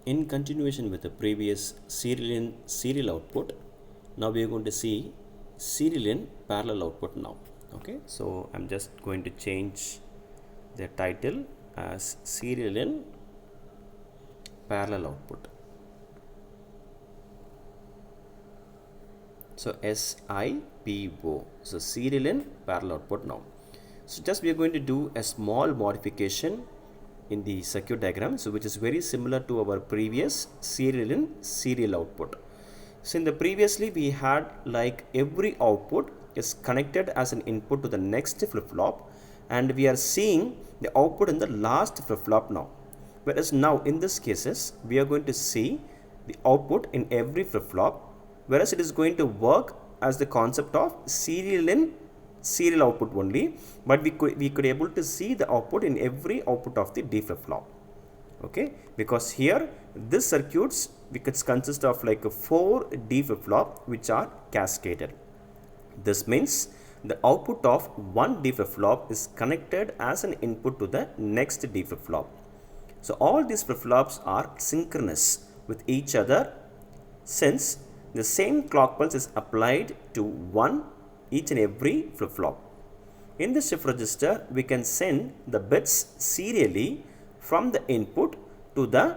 In continuation with the previous serial in serial output, now we are going to see serial in parallel output now. Okay, so I'm just going to change the title as serial in parallel output. So SIPO, so serial in parallel output now. So just we are going to do a small modification in the circuit diagram, so which is very similar to our previous serial in serial output. So in the previously we had like every output is connected as an input to the next flip-flop, and we are seeing the output in the last flip-flop now. Whereas now in this cases we are going to see the output in every flip-flop, whereas it is going to work as the concept of serial in serial output only, but we could able to see the output in every output of the D flip-flop. Okay, because here this circuits which consist of like 4 D flip-flop which are cascaded. This means the output of one D flip-flop is connected as an input to the next D flip-flop. So all these flip-flops are synchronous with each other, since the same clock pulse is applied to each and every flip-flop. In the shift register, we can send the bits serially from the input to the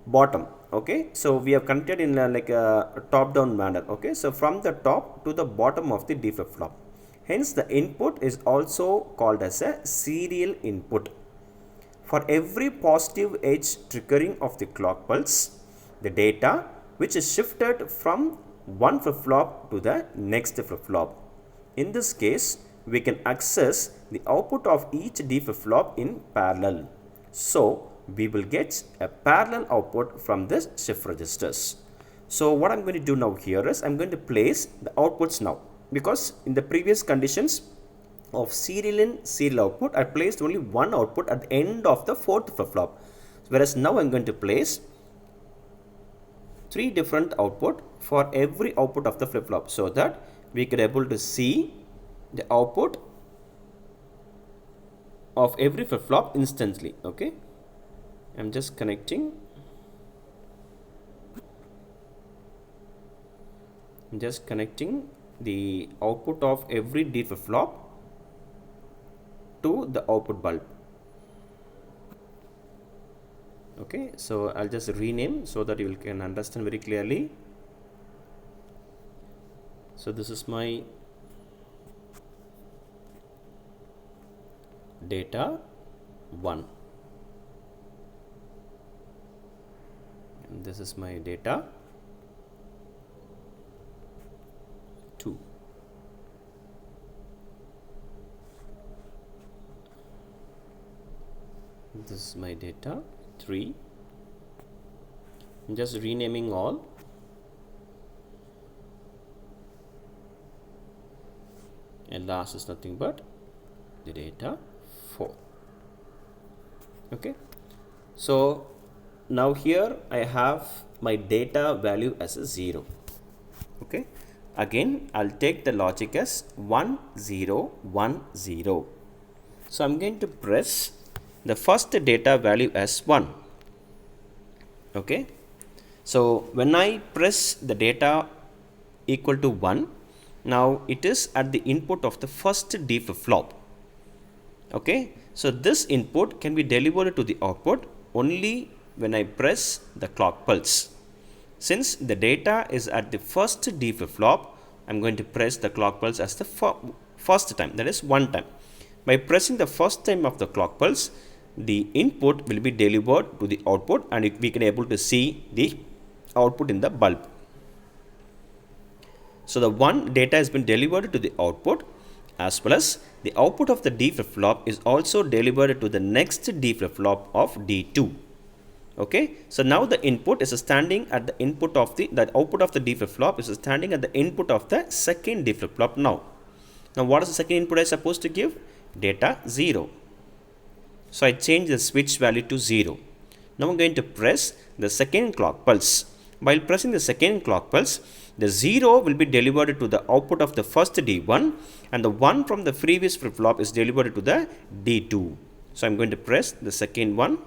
bottom. Okay, so we have connected in like a top-down manner. Okay, so from the top to the bottom of the D flip-flop. Hence, the input is also called as a serial input. For every positive edge triggering of the clock pulse, the data which is shifted from one flip-flop to the next flip-flop. In this case, we can access the output of each D flip-flop in parallel. So, we will get a parallel output from this shift registers. So, what I'm going to do now here is I'm going to place the outputs now, because in the previous conditions of serial in serial output, I placed only one output at the end of the fourth flip-flop, whereas now I'm going to place 3 different output for every output of the flip-flop, so that we could able to see the output of every flip-flop instantly. Okay, I'm just connecting the output of every D flip-flop to the output bulb. Okay, so I'll just rename so that you can understand very clearly. So this is my data 1, and this is my data 2. This is my data 3. I'm just renaming all. And last is nothing but the data 4. Okay, so now here I have my data value as a 0. Okay, again I'll take the logic as 1 0 1 0. So I'm going to press the first data value as 1. Okay, so when I press the data equal to 1, now it is at the input of the first D flip-flop. Okay, so this input can be delivered to the output only when I press the clock pulse. Since the data is at the first D flip-flop, I'm going to press the clock pulse as the first time, that is one time. By pressing the first time of the clock pulse, the input will be delivered to the output, and we can able to see the output in the bulb. So the one data has been delivered to the output, as well as the output of the D flip-flop is also delivered to the next D flip-flop of D2. Okay, so now the input is standing at the input of the output of the D flip-flop is standing at the input of the second D flip-flop now. Now what is the second input I supposed to give? Data 0. So I change the switch value to 0. Now I'm going to press the second clock pulse. While pressing the second clock pulse, the 0 will be delivered to the output of the first D1, and the 1 from the previous flip-flop is delivered to the D2. So I'm going to press the second one.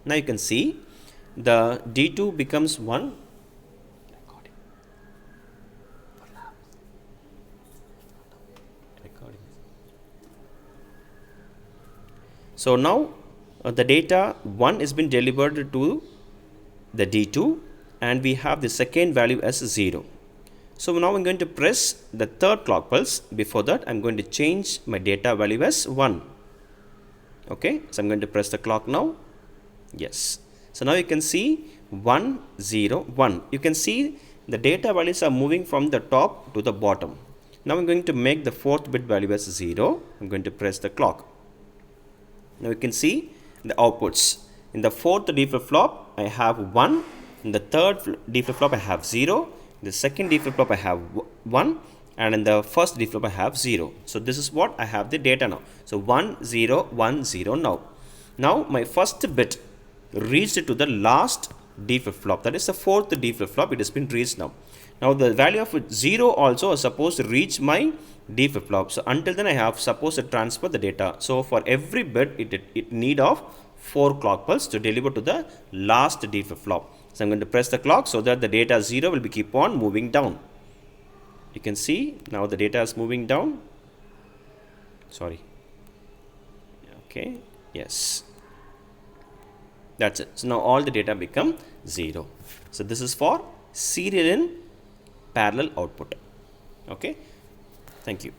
Now you can see the D2 becomes 1. So now the data 1 is been delivered to the D2 and we have the second value as 0. So now I'm going to press the third clock pulse. Before that I'm going to change my data value as 1. Okay, so I'm going to press the clock now. Yes. So now you can see 1, 0, 1. You can see the data values are moving from the top to the bottom. Now I'm going to make the fourth bit value as 0. I'm going to press the clock. Now you can see the outputs. In the fourth D flip-flop I have 1. In the third D flip-flop I have 0. In the second D flip-flop I have 1. And in the first D flip I have 0. So this is what I have the data now. So 1, 0, 1, 0 now. Now my first bit reached to the last D flip-flop. That is the fourth D flip-flop. It has been reached now. Now the value of 0 also is supposed to reach my D flip-flop. So until then I have supposed to transfer the data. So for every bit it need of 4 clock pulses to deliver to the last D flip-flop. So I'm going to press the clock so that the data 0 will be keep on moving down. You can see now the data is moving down. Sorry. Okay. Yes. That's it. So now all the data become 0. So this is for serial in parallel output. Okay. Thank you.